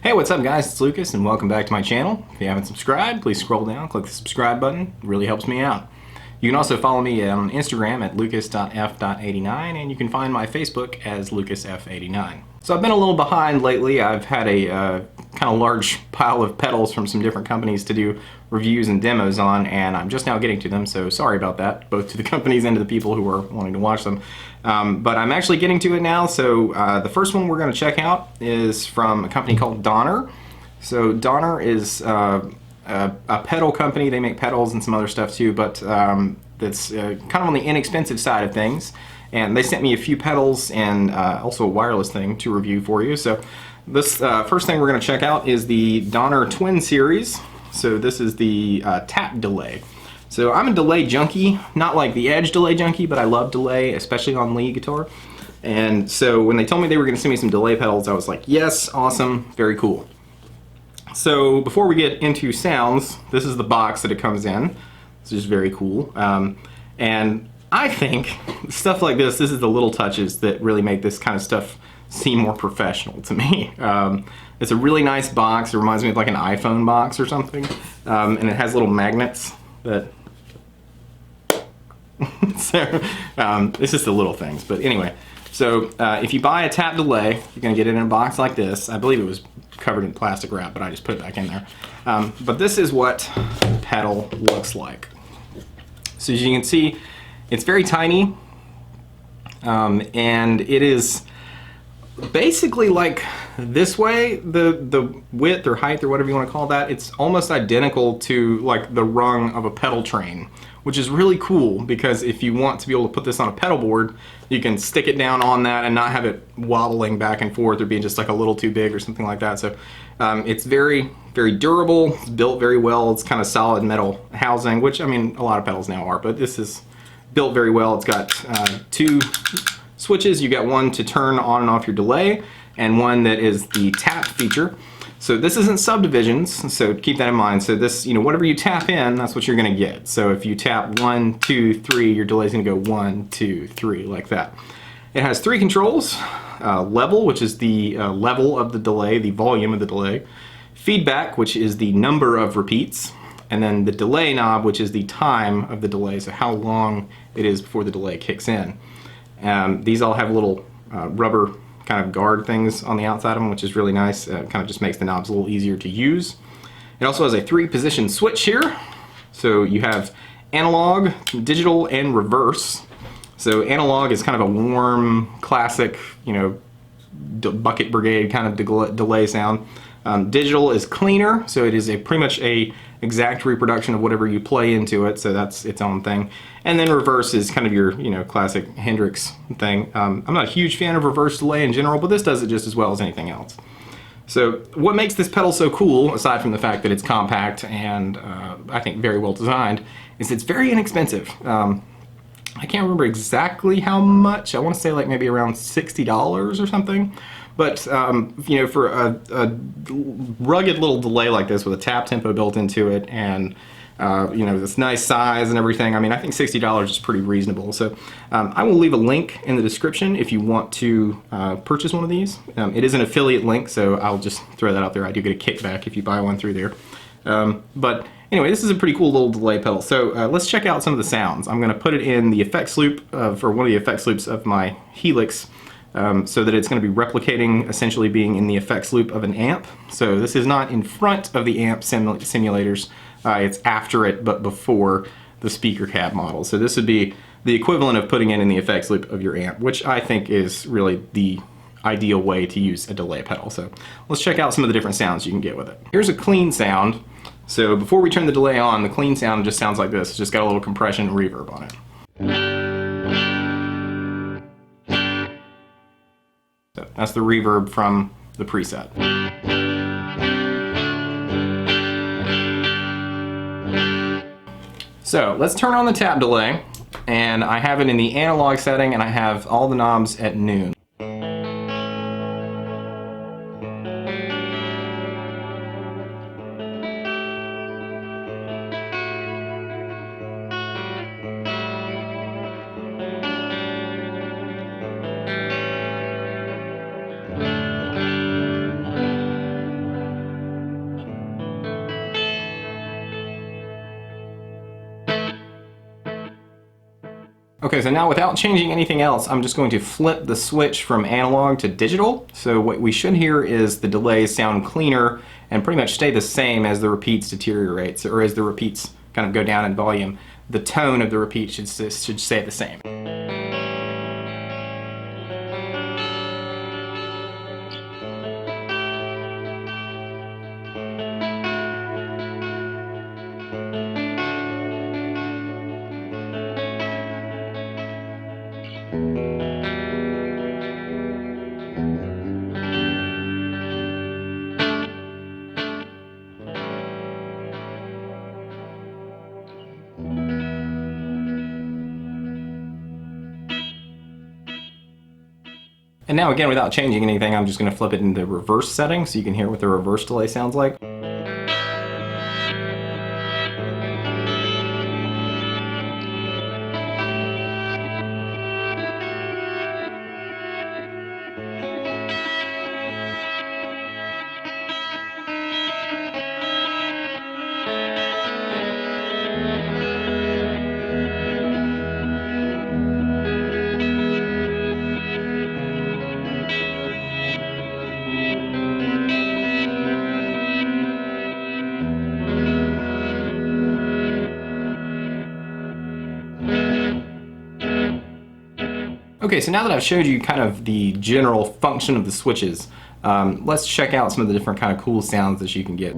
Hey, what's up guys? It's Lucas and welcome back to my channel. If you haven't subscribed, please scroll down, click the subscribe button. It really helps me out. You can also follow me on Instagram at lucas.f.89 and you can find my Facebook as lucasf89. So I've been a little behind lately. I've had a kind of large pile of pedals from some different companies to do reviews and demos on, and I'm just now getting to them, so sorry about that, both to the companies and to the people who are wanting to watch them. But I'm actually getting to it now, so the first one we're going to check out is from a company called Donner. So Donner is a pedal company. They make pedals and some other stuff too, but that's kind of on the inexpensive side of things. And they sent me a few pedals and also a wireless thing to review for you. So this first thing we're going to check out is the Donner Twin Series. So this is the tap delay. So I'm a delay junkie, not like the Edge delay junkie, but I love delay, especially on lead guitar. And so when they told me they were going to send me some delay pedals, I was like, yes, awesome, very cool. So before we get into sounds, this is the box that it comes in. This is very cool. And I think stuff like this is the little touches that really make this kind of stuff seem more professional to me. It's a really nice box. It reminds me of like an iPhone box or something. And it has little magnets that... so, it's just the little things. But anyway, so if you buy a tap delay, you're going to get it in a box like this. I believe it was covered in plastic wrap, but I just put it back in there. But this is what the pedal looks like. So as you can see, it's very tiny, and it is basically like this way. The width or height or whatever you want to call that, it's almost identical to like the rung of a pedal train, which is really cool because if you want to be able to put this on a pedal board, you can stick it down on that and not have it wobbling back and forth or being just like a little too big or something like that. So it's very, very durable. It's built very well. It's kind of solid metal housing, which I mean a lot of pedals now are, but this is built very well. It's got two switches. You got one to turn on and off your delay and one that is the tap feature. So this isn't subdivisions, so keep that in mind. So this, you know, whatever you tap in, that's what you're gonna get. So if you tap 1, 2, 3, your delay's gonna go 1, 2, 3, like that. It has three controls: level, which is the level of the delay, the volume of the delay; feedback, which is the number of repeats; and then the delay knob, which is the time of the delay, so how long it is before the delay kicks in. These all have little rubber kind of guard things on the outside of them, which is really nice. Kind of just makes the knobs a little easier to use. It also has a 3-position switch here. So you have analog, digital, and reverse. So analog is kind of a warm, classic, you know, bucket brigade kind of delay sound. Digital is cleaner, so it is pretty much a exact reproduction of whatever you play into it, so that's its own thing. And then reverse is kind of your, you know, classic Hendrix thing. I'm not a huge fan of reverse delay in general, but this does it just as well as anything else. So what makes this pedal so cool, aside from the fact that it's compact and I think very well designed, is it's very inexpensive. I can't remember exactly how much. I want to say like maybe around $60 or something. But you know, for a rugged little delay like this with a tap tempo built into it and you know, this nice size and everything, I mean, I think $60 is pretty reasonable. So I will leave a link in the description if you want to purchase one of these. It is an affiliate link, so I'll just throw that out there. I do get a kickback if you buy one through there. But anyway, this is a pretty cool little delay pedal. So let's check out some of the sounds. I'm going to put it in the effects loop for one of the effects loops of my Helix, so that it's going to be replicating, essentially being in the effects loop of an amp. So this is not in front of the amp simulators, it's after it but before the speaker cab model. So this would be the equivalent of putting it in the effects loop of your amp, which I think is really the ideal way to use a delay pedal. So let's check out some of the different sounds you can get with it. Here's a clean sound. So before we turn the delay on, the clean sound just sounds like this. It's just got a little compression and reverb on it. So that's the reverb from the preset. So let's turn on the tap delay, and I have it in the analog setting and I have all the knobs at noon. Okay, so now without changing anything else, I'm just going to flip the switch from analog to digital. So what we should hear is the delays sound cleaner and pretty much stay the same as the repeats deteriorate, or as the repeats kind of go down in volume. The tone of the repeat should stay the same. And now again, without changing anything, I'm just going to flip it into reverse setting so you can hear what the reverse delay sounds like. Okay, so now that I've showed you kind of the general function of the switches, let's check out some of the different kind of cool sounds that you can get.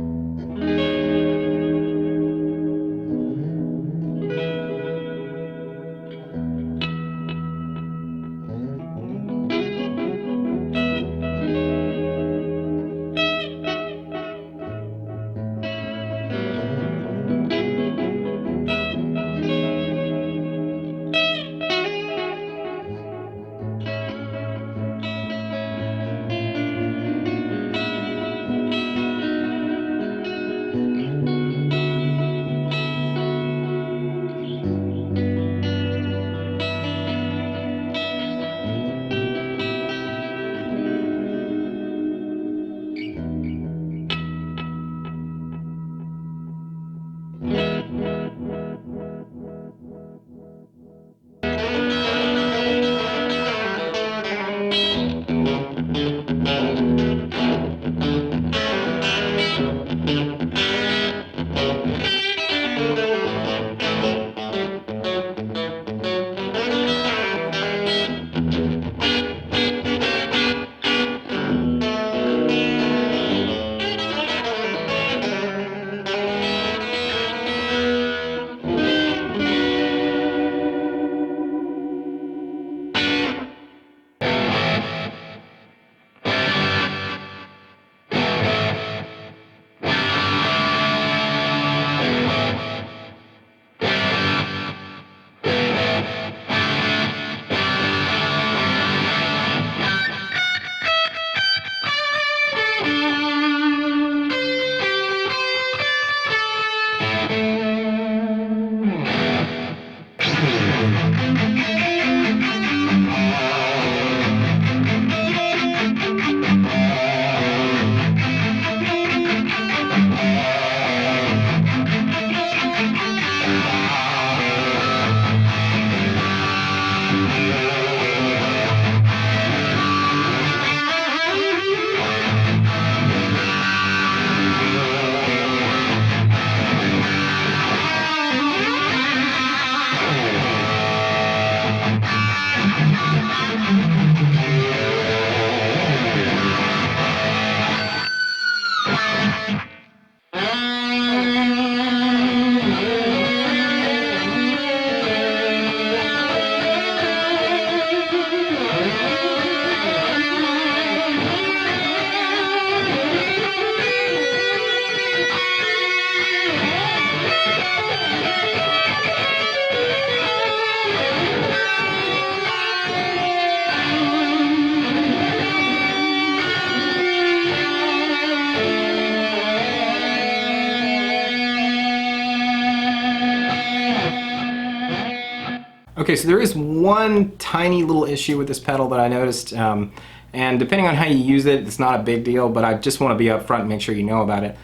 Okay, so there is one tiny little issue with this pedal that I noticed, and depending on how you use it, it's not a big deal, but I just want to be upfront and make sure you know about it.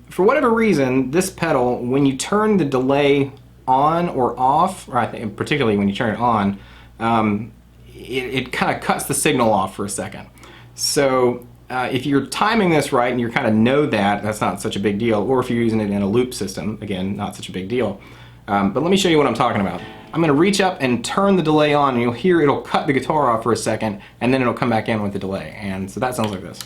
For whatever reason, this pedal, when you turn the delay on or off, or I think particularly when you turn it on, it kind of cuts the signal off for a second. So if you're timing this right and you kind of know that, that's not such a big deal. Or if you're using it in a loop system, again, not such a big deal. But let me show you what I'm talking about. I'm going to reach up and turn the delay on, and you'll hear it'll cut the guitar off for a second, and then it'll come back in with the delay. And so that sounds like this.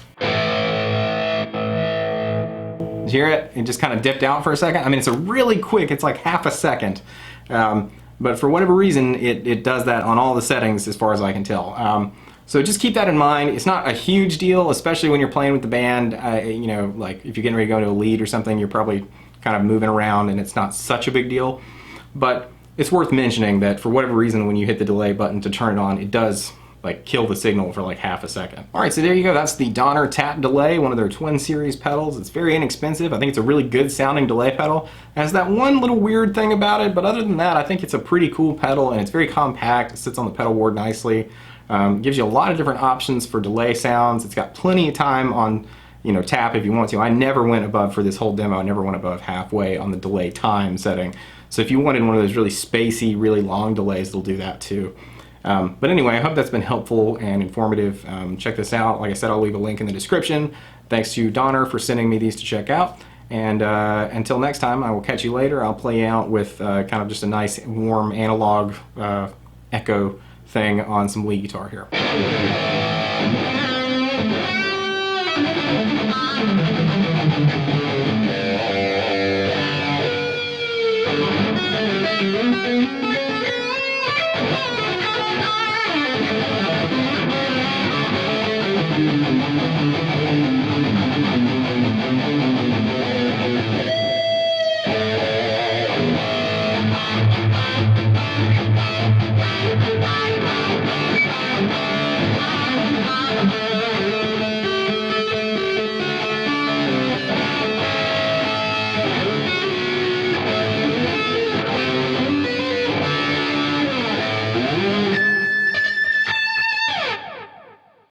Did you hear it? It just kind of dipped out for a second. I mean, it's a really quick, it's like half a second. But for whatever reason, it does that on all the settings as far as I can tell. So just keep that in mind. It's not a huge deal, especially when you're playing with the band. You know, like if you're getting ready to go to a lead or something, you're probably kind of moving around and it's not such a big deal. But it's worth mentioning that for whatever reason, when you hit the delay button to turn it on, it does like kill the signal for like half a second. All right, so there you go. That's the Donner Tap Delay, one of their Twin Series pedals. It's very inexpensive. I think it's a really good sounding delay pedal. It has that one little weird thing about it, but other than that, I think it's a pretty cool pedal, and it's very compact. It sits on the pedal board nicely. Gives you a lot of different options for delay sounds. It's got plenty of time on, you know, tap if you want to. I never went above, for this whole demo, I never went above halfway on the delay time setting. So if you wanted one of those really spacey, really long delays, they'll do that too. But anyway, I hope that's been helpful and informative. Check this out. Like I said, I'll leave a link in the description. Thanks to Donner for sending me these to check out. And until next time, I will catch you later. I'll play out with kind of just a nice, warm, analog echo thing on some lead guitar here.